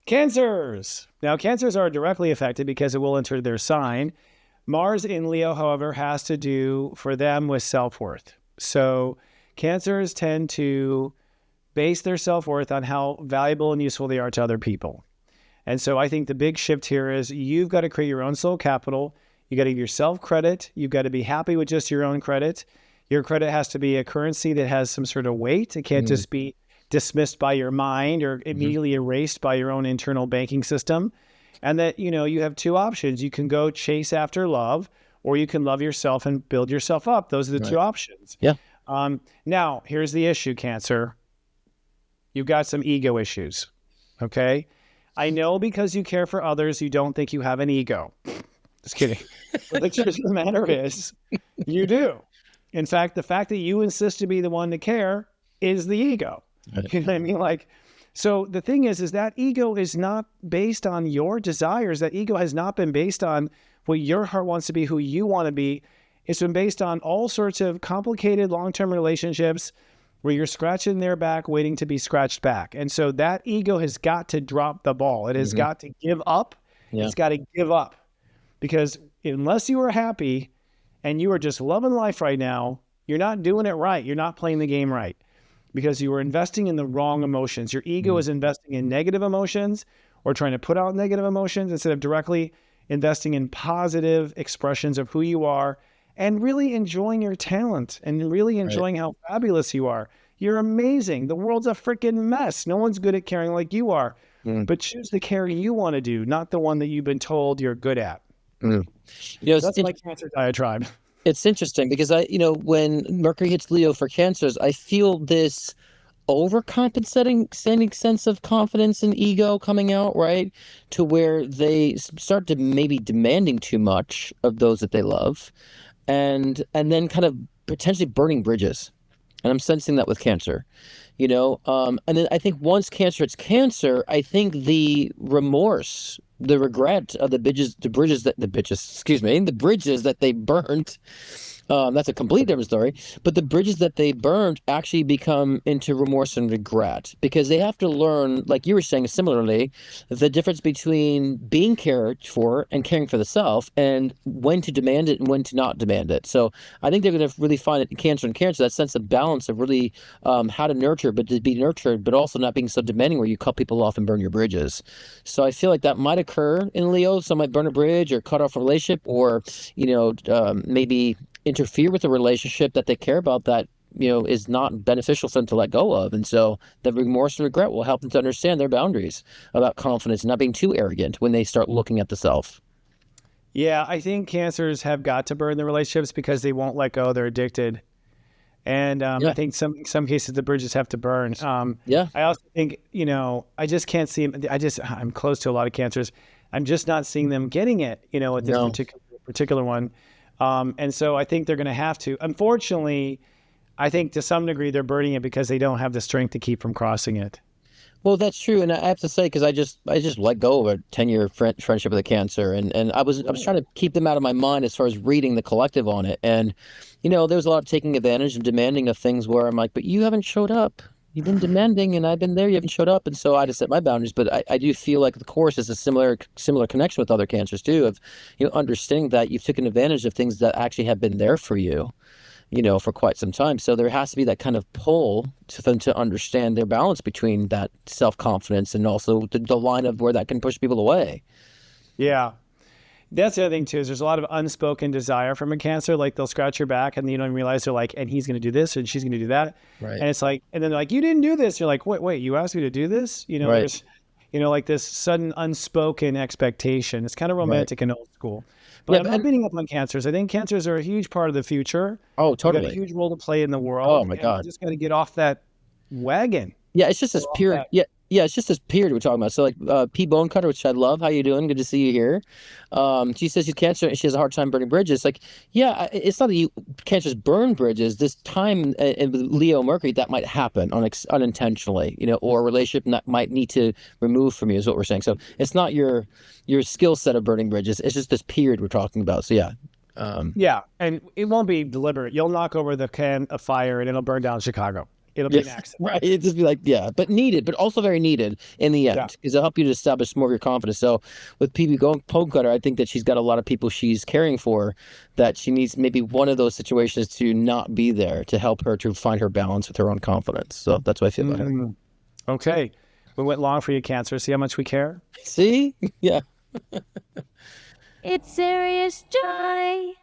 Cancers. Now, Cancers are directly affected because it will enter their sign. Mars in Leo, however, has to do for them with self-worth. So Cancers tend to base their self-worth on how valuable and useful they are to other people. And so I think the big shift here is you've got to create your own soul capital. You got to give yourself credit. You've got to be happy with just your own credit. Your credit has to be a currency that has some sort of weight. It can't just be dismissed by your mind or immediately erased by your own internal banking system. And that, you have two options. You can go chase after love, or you can love yourself and build yourself up. Those are the two options. Yeah. Now, here's the issue, Cancer. You've got some ego issues, okay? I know because you care for others, you don't think you have an ego. Just kidding. But the truth of the matter is, you do. In fact, the fact that you insist to be the one to care is the ego. You know what I mean? So the thing is that ego is not based on your desires. That ego has not been based on what your heart wants to be, who you want to be. It's been based on all sorts of complicated long-term relationships where you're scratching their back, waiting to be scratched back. And so that ego has got to drop the ball. It has got to give up. Yeah. It's got to give up. Because unless you are happy and you are just loving life right now, you're not doing it right. You're not playing the game right. Because you are investing in the wrong emotions. Your ego is investing in negative emotions or trying to put out negative emotions instead of directly investing in positive expressions of who you are and really enjoying your talent and really enjoying how fabulous you are. You're amazing. The world's a freaking mess. No one's good at caring like you are. But choose the care you want to do, not the one that you've been told you're good at. That's my Cancer diatribe. It's interesting because when Mercury hits Leo for Cancers, I feel this overcompensating sense of confidence and ego coming out, right? To where they start to maybe demanding too much of those that they love, and then kind of potentially burning bridges. And I'm sensing that with Cancer, and then I think once Cancer hits Cancer, I think the remorse, the regret of the bridges that they burned, that's a complete different story. But the bridges that they burned actually become into remorse and regret because they have to learn, like you were saying similarly, the difference between being cared for and caring for the self and when to demand it and when to not demand it. So I think they're going to really find it in Cancer and Cancer, that sense of balance of really how to nurture, but to be nurtured, but also not being so demanding where you cut people off and burn your bridges. So I feel like that might occur in Leo. Some might burn a bridge or cut off a relationship or, maybe interfere with a relationship that they care about that is not beneficial for them to let go of. And so the remorse and regret will help them to understand their boundaries about confidence and not being too arrogant when they start looking at the self. Yeah, I think Cancers have got to burn the relationships because they won't let go. They're addicted. And I think some cases the bridges have to burn. I also think, I just can't see them. I'm close to a lot of Cancers. I'm just not seeing them getting it, at this particular one. And so I think they're going to have to. Unfortunately, I think to some degree they're burning it because they don't have the strength to keep from crossing it. Well, that's true, and I have to say because I just let go of a 10-year friendship with a Cancer, and I was trying to keep them out of my mind as far as reading the collective on it, and there was a lot of taking advantage and demanding of things where I'm like, but you haven't showed up. You've been demanding, and I've been there. You haven't showed up, and so I just set my boundaries. But I do feel like the course is a similar connection with other Cancers too, of understanding that you've taken advantage of things that actually have been there for you, for quite some time. So there has to be that kind of pull to them to understand their balance between that self-confidence and also the line of where that can push people away. Yeah. That's the other thing too, is there's a lot of unspoken desire from a Cancer. Like they'll scratch your back and you don't even realize they're like, and he's going to do this and she's going to do that. Right. And it's like, and then they're like, you didn't do this. You're like, wait, you asked me to do this? There's, like this sudden unspoken expectation. It's kind of romantic and old school. But I'm not beating up on Cancers. I think Cancers are a huge part of the future. Oh, totally. They've got a huge role to play in the world. Oh my God. Just got to get off that wagon. Yeah, it's just this period. Yeah, it's just this period we're talking about. So like P Bonecutter, which I love. How you doing? Good to see you here. She says she's Cancer and she has a hard time burning bridges. Like, yeah, it's not that Cancers burn bridges. This time in Leo Mercury, that might happen unintentionally, or a relationship that might need to remove from you is what we're saying. So it's not your skill set of burning bridges. It's just this period we're talking about. So yeah. Yeah, and it won't be deliberate. You'll knock over the can of fire and it'll burn down Chicago. It'll be an accident. Right. It'd just be like, yeah, but needed, but also very needed in the end because it'll help you to establish more of your confidence. So with PB going Pone Cutter, I think that she's got a lot of people she's caring for that she needs maybe one of those situations to not be there to help her to find her balance with her own confidence. So that's what I feel about her. Okay. We went long for you, Cancer. See how much we care? See? Yeah. It's Sirius Joy.